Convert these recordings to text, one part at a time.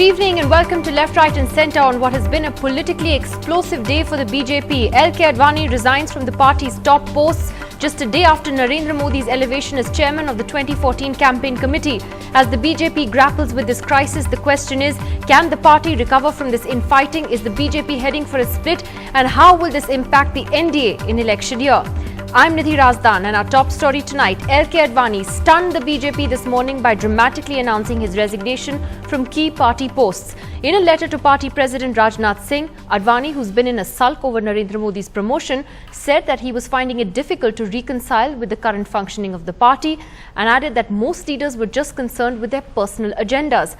evening and welcome to Left, Right and Centre on what has been a politically explosive day for the BJP. L.K. Advani resigns from the party's top posts just a day after Narendra Modi's elevation as chairman of the 2014 campaign committee. As the BJP grapples with this crisis, the question is, can the party recover from this infighting? Is the BJP heading for a split? And how will this impact the NDA in election year? I'm Nidhi Razdan and our top story tonight, L.K. Advani stunned the BJP this morning by dramatically announcing his resignation from key party posts. In a letter to party president Rajnath Singh, Advani, who's been in a sulk over Narendra Modi's promotion, said that he was finding it difficult to reconcile with the current functioning of the party and added that most leaders were just concerned with their personal agendas.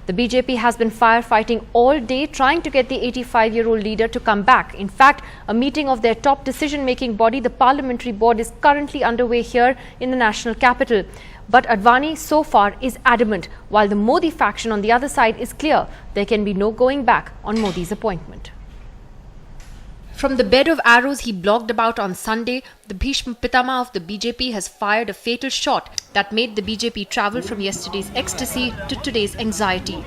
The BJP has been firefighting all day trying to get the 85-year-old leader to come back. In fact, a meeting of their top decision-making body, the Parliamentary Board, is currently underway here in the national capital. But Advani so far is adamant, while the Modi faction on the other side is clear there can be no going back on Modi's appointment. From the bed of arrows he blogged about on Sunday, the Bhishma Pitama of the BJP has fired a fatal shot that made the BJP travel from yesterday's ecstasy to today's anxiety.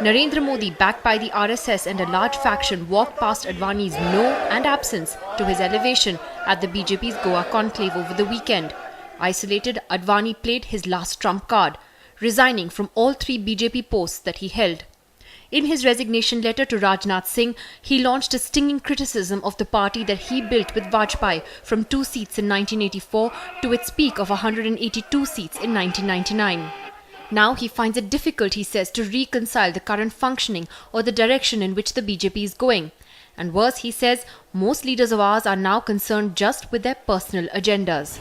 Narendra Modi, backed by the RSS and a large faction, walked past Advani's no and absence to his elevation at the BJP's Goa conclave over the weekend. Isolated, Advani played his last trump card, resigning from all three BJP posts that he held. In his resignation letter to Rajnath Singh, he launched a stinging criticism of the party that he built with Vajpayee from 2 seats in 1984 to its peak of 182 seats in 1999. Now he finds it difficult, he says, to reconcile the current functioning or the direction in which the BJP is going. And worse, he says, most leaders of ours are now concerned just with their personal agendas.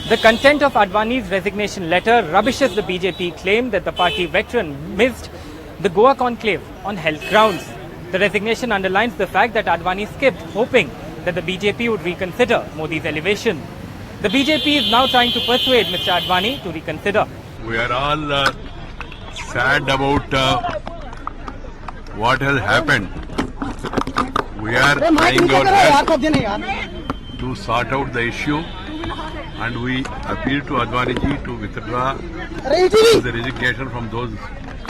The content of Advani's resignation letter rubbishes the BJP claim that the party veteran missed the Goa conclave on health grounds. The resignation underlines the fact that Advani skipped, hoping that the BJP would reconsider Modi's elevation. The BJP is now trying to persuade Mr. Advani to reconsider. We are all sad about what has happened. We are trying our best to sort out the issue, and we appeal to Advani ji to withdraw the resignation from those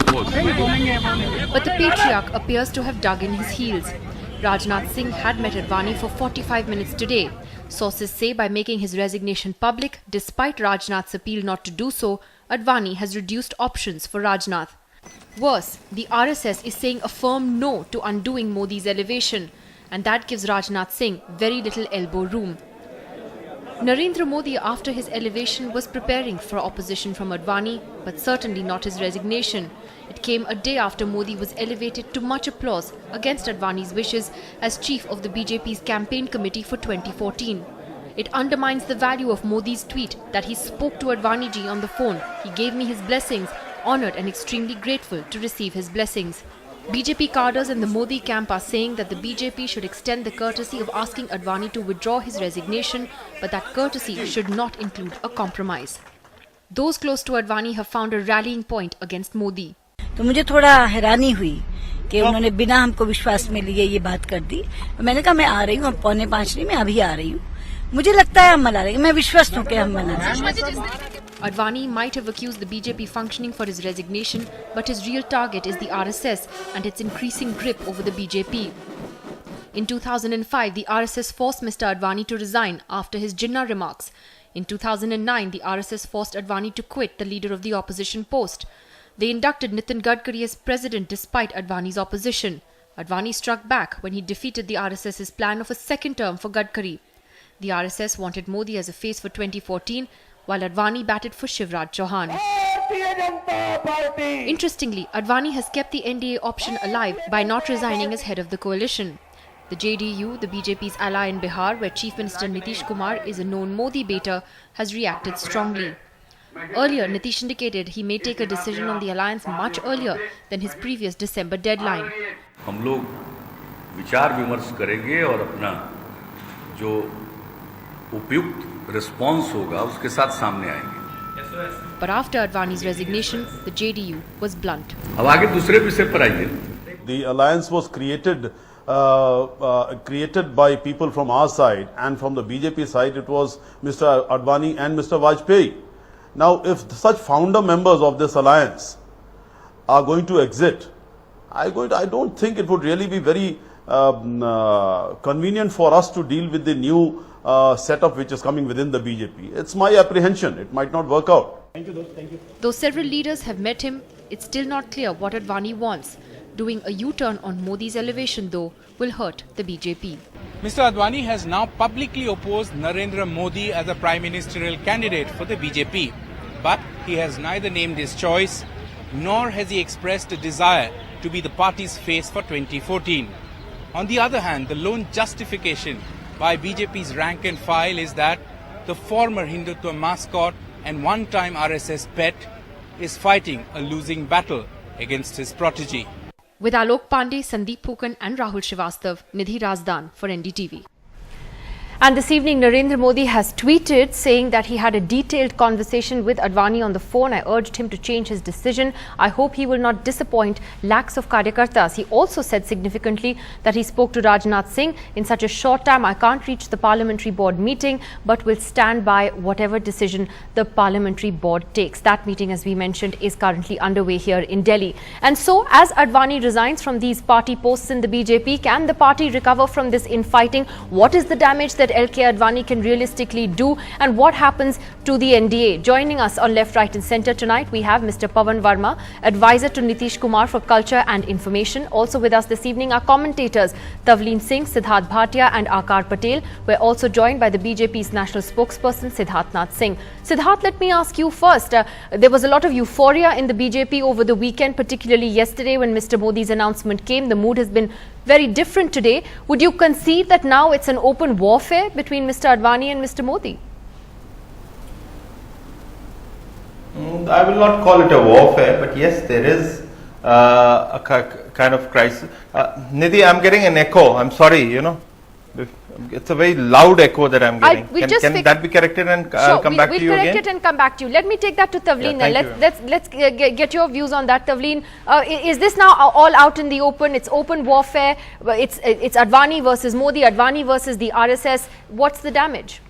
posts. But the patriarch appears to have dug in his heels. Rajnath Singh had met Advani for 45 minutes today. Sources say by making his resignation public, despite Rajnath's appeal not to do so, Advani has reduced options for Rajnath. Worse, the RSS is saying a firm no to undoing Modi's elevation, and that gives Rajnath Singh very little elbow room. Narendra Modi, after his elevation, was preparing for opposition from Advani, but certainly not his resignation. It came a day after Modi was elevated to much applause against Advani's wishes as chief of the BJP's campaign committee for 2014. It undermines the value of Modi's tweet that he spoke to Advani ji on the phone. He gave me his blessings, honoured and extremely grateful to receive his blessings. BJP cadres in the Modi camp are saying that the BJP should extend the courtesy of asking Advani to withdraw his resignation, but that courtesy should not include a compromise. Those close to Advani have found a rallying point against Modi. तो मुझे थोड़ा हैरानी हुई कि उन्होंने बिना हमको विश्वास में लिए ये बात कर दी। मैंने कहा मैं आ रही हूँ, 4:45 नहीं, मैं अभी आ रही हूँ। मुझे लगता है हम मना रहे हैं, मैं विश्वस्त हूँ कि हम मना रहे हैं। Advani might have accused the BJP functioning for his resignation, but his real target is the RSS and its increasing grip over the BJP. In 2005, the RSS forced Mr. Advani to resign after his Jinnah remarks. In 2009, the RSS forced Advani to quit the leader of the opposition post. They inducted Nitin Gadkari as president despite Advani's opposition. Advani struck back when he defeated the RSS's plan of a second term for Gadkari. The RSS wanted Modi as a face for 2014, while Advani batted for Shivraj Chauhan. Interestingly, Advani has kept the NDA option alive by not resigning as head of the coalition. The JDU, the BJP's ally in Bihar, where Chief Minister Nitish Kumar is a known Modi baiter, has reacted strongly. Earlier, Nitish indicated he may take a decision on the alliance much earlier than his previous December deadline. हम लोग विचार विमर्श करेंगे और अपना जो उपयुक्त response होगा उसके साथ सामने आएंगे। But after Advani's resignation, the JDU was blunt. अब आगे दूसरे विषय पर आइए। The alliance was created by people from our side, and from the BJP side it was Mr. Advani and Mr. Vajpayee. Now, if such founder members of this alliance are going to exit, I don't think it would really be very convenient for us to deal with the new setup which is coming within the BJP. It's my apprehension. It might not work out. Though several leaders have met him, it's still not clear what Advani wants. Doing a U-turn on Modi's elevation, though, will hurt the BJP. Mr. Advani has now publicly opposed Narendra Modi as a prime ministerial candidate for the BJP. But he has neither named his choice, nor has he expressed a desire to be the party's face for 2014. On the other hand, the lone justification by BJP's rank and file is that the former Hindutva mascot and one-time RSS pet is fighting a losing battle against his protege. With Alok Pandey, Sandeep Phukan and Rahul Srivastav, Nidhi Razdan for NDTV. And this evening, Narendra Modi has tweeted saying that he had a detailed conversation with Advani on the phone. I urged him to change his decision. I hope he will not disappoint lakhs of Karyakartas. He also said significantly that he spoke to Rajnath Singh. In such a short time, I can't reach the parliamentary board meeting, but will stand by whatever decision the parliamentary board takes. That meeting, as we mentioned, is currently underway here in Delhi. And so, as Advani resigns from these party posts in the BJP, can the party recover from this infighting? What is the damage that LK Advani can realistically do, and what happens to the NDA? Joining us on Left, Right and Centre tonight, we have Mr. Pawan Verma, advisor to Nitish Kumar for Culture and Information. Also with us this evening are commentators Tavleen Singh, Siddharth Bhatia and Akar Patel. We're also joined by the BJP's national spokesperson Siddharth Nath Singh. Siddharth, let me ask you first. There was a lot of euphoria in the BJP over the weekend, particularly yesterday when Mr. Modi's announcement came. The mood has been very different today. Would you concede that now it's an open warfare between Mr. Advani and Mr. Modi? I will not call it a warfare, but yes, there is a kind of crisis. Nidhi, I'm getting an echo. I'm sorry, you know. It's a very loud echo that I'm getting. Can that be corrected and come back to you again? We'll correct it and come back to you. Let me take that to Tavleen. Let's get your views on that, Tavleen. Is this now all out in the open? It's open warfare. It's Advani versus Modi, Advani versus the RSS. What's the damage?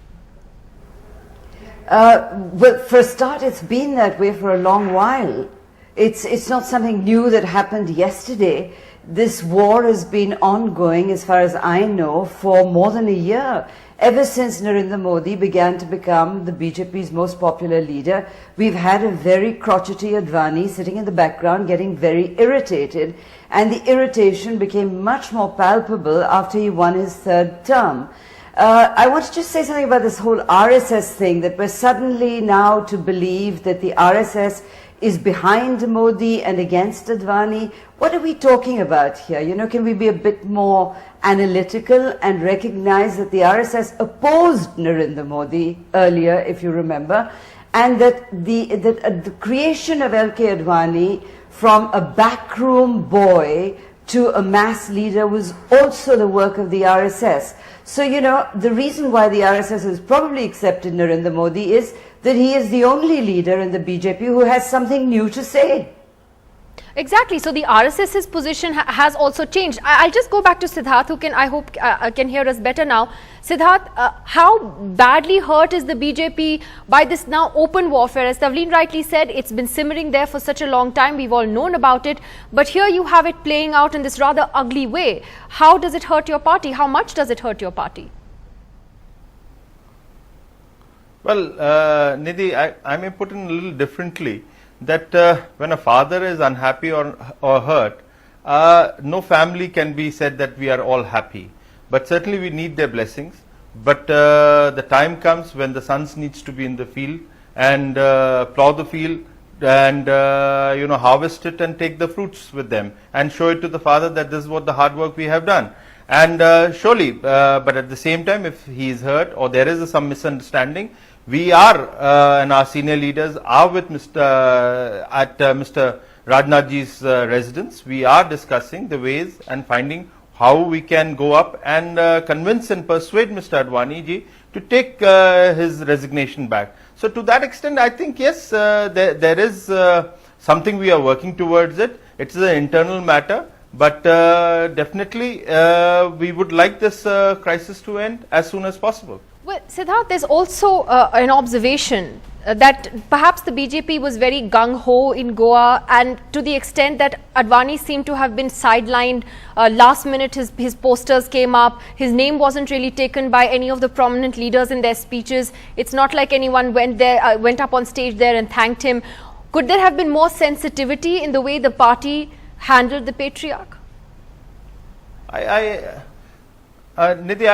Well, for a start, it's been that way for a long while. It's not something new that happened yesterday. This war has been ongoing, as far as I know, for more than a year. Ever since Narendra Modi began to become the BJP's most popular leader, we've had a very crotchety Advani sitting in the background getting very irritated, and the irritation became much more palpable after he won his third term. I want to just say something about this whole RSS thing, that we're suddenly now to believe that the RSS is behind Modi and against Advani. What are we talking about here? You know, can we be a bit more analytical and recognize that the RSS opposed Narendra Modi earlier, if you remember, and that the creation of LK Advani from a backroom boy to a mass leader was also the work of the RSS. So, you know, the reason why the RSS has probably accepted Narendra Modi is that he is the only leader in the BJP who has something new to say. Exactly. So the RSS's position has also changed. I'll just go back to Siddharth, who I hope can hear us better now. Siddharth, how badly hurt is the BJP by this now open warfare? As Tavleen rightly said, it's been simmering there for such a long time. We've all known about it. But here you have it playing out in this rather ugly way. How does it hurt your party? How much does it hurt your party? Well, Nidhi, I may put it a little differently, that when a father is unhappy or hurt, no family can be said that we are all happy. But certainly we need their blessings. But the time comes when the sons needs to be in the field and plow the field and harvest it and take the fruits with them and show it to the father that this is what the hard work we have done. And surely, but at the same time, if he is hurt or there is some misunderstanding, we are and our senior leaders are with Mr. Rajnathji's residence. We are discussing the ways and finding how we can go up and convince and persuade Mr. Advani ji to take his resignation back. So to that extent, I think yes, there is something we are working towards it. It's an internal matter, but definitely we would like this crisis to end as soon as possible. Well, Siddharth, there's also an observation that perhaps the BJP was very gung-ho in Goa, and to the extent that Advani seemed to have been sidelined last minute, his posters came up, his name wasn't really taken by any of the prominent leaders in their speeches. It's not like anyone went up on stage there and thanked him. Could there have been more sensitivity in the way the party handled the patriarch? Nidhi,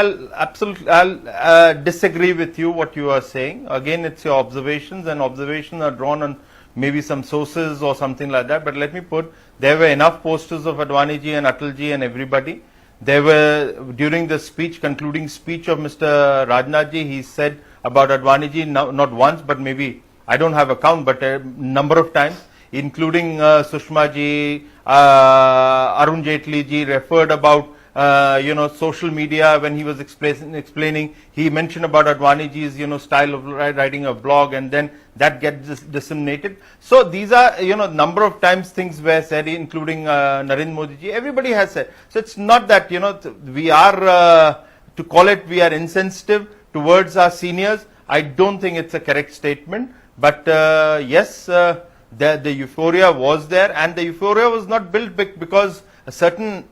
I'll disagree with you what you are saying. Again, it's your observations, and observations are drawn on maybe some sources or something like that. But let me put, there were enough posters of Advaniji and Atalji and everybody. There were, during the speech, concluding speech of Mr. Rajnathji, he said about Advaniji, not once, but maybe, I don't have a count, but a number of times, including Sushma ji, Arun Jaitley ji referred about social media when he was explaining, he mentioned about Advaniji's, style of writing a blog, and then that gets disseminated. So these are, number of times things were said, including Narendra Modi ji, everybody has said. So it's not that, we are, to call it, we are insensitive towards our seniors. I don't think it's a correct statement, but yes, the euphoria was there, and the euphoria was not built because a certain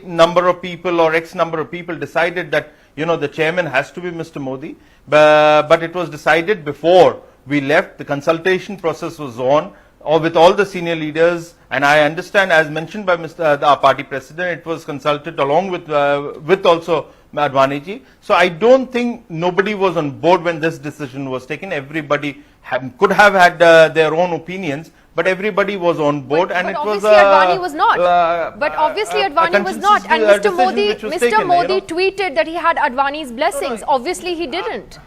number of people or X number of people decided that, the chairman has to be Mr. Modi. But it was decided before we left. The consultation process was on, or with all the senior leaders. And I understand, as mentioned by our party president, it was consulted along with also Advaniji. So I don't think nobody was on board when this decision was taken. Everybody could have had their own opinions, but everybody was on board, and it was Advani was not. But obviously Advani was not, and Mr. Modi tweeted that he had Advani's blessings. Obviously he didn't.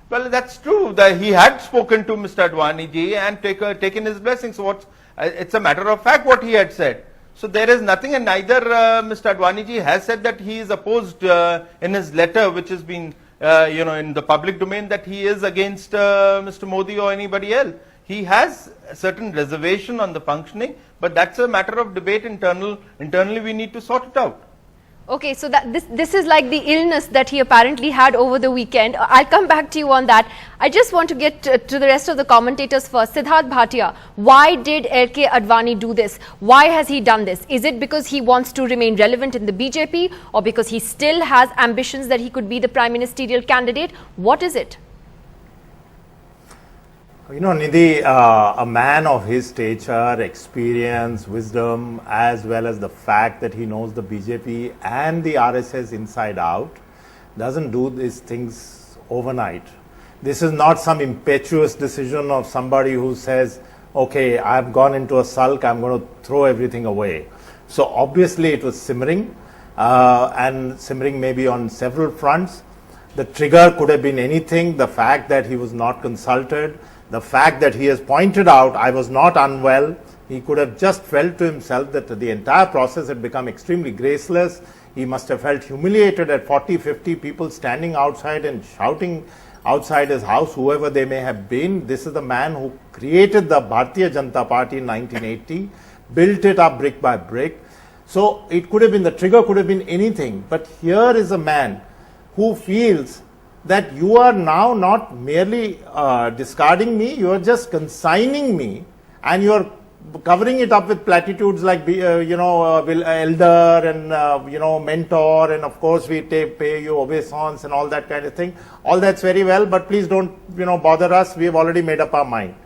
Well, that's true. That he had spoken to Mr. Advani ji and taken his blessings. So it's a matter of fact what he had said. So there is nothing, and neither Mr. Advani ji has said that he is opposed in his letter, which has been in the public domain, that he is against Mr. Modi or anybody else. He has a certain reservation on the functioning, but that's a matter of debate internally we need to sort it out. Okay, so this is like the illness that he apparently had over the weekend. I'll come back to you on that. I just want to get to the rest of the commentators first. Siddharth Bhatia, why did LK Advani do this? Why has he done this? Is it because he wants to remain relevant in the BJP, or because he still has ambitions that he could be the prime ministerial candidate? What is it? Nidhi, a man of his stature, experience, wisdom, as well as the fact that he knows the BJP and the RSS inside out, doesn't do these things overnight. This is not some impetuous decision of somebody who says, okay, I've gone into a sulk, I'm going to throw everything away. So obviously it was simmering, and simmering maybe on several fronts. The trigger could have been anything. The fact that he was not consulted, the fact that he has pointed out, I was not unwell. He could have just felt to himself that the entire process had become extremely graceless. He must have felt humiliated at 40, 50 people standing outside and shouting outside his house, whoever they may have been. This is the man who created the Bharatiya Janata Party in 1980, built it up brick by brick. So it could have been, the trigger could have been anything. But here is a man who feels that you are now not merely discarding me, you are just consigning me, and you are covering it up with platitudes like, elder and, mentor, and of course we pay you obeisance and all that kind of thing. All that's very well, but please don't, bother us. We have already made up our mind.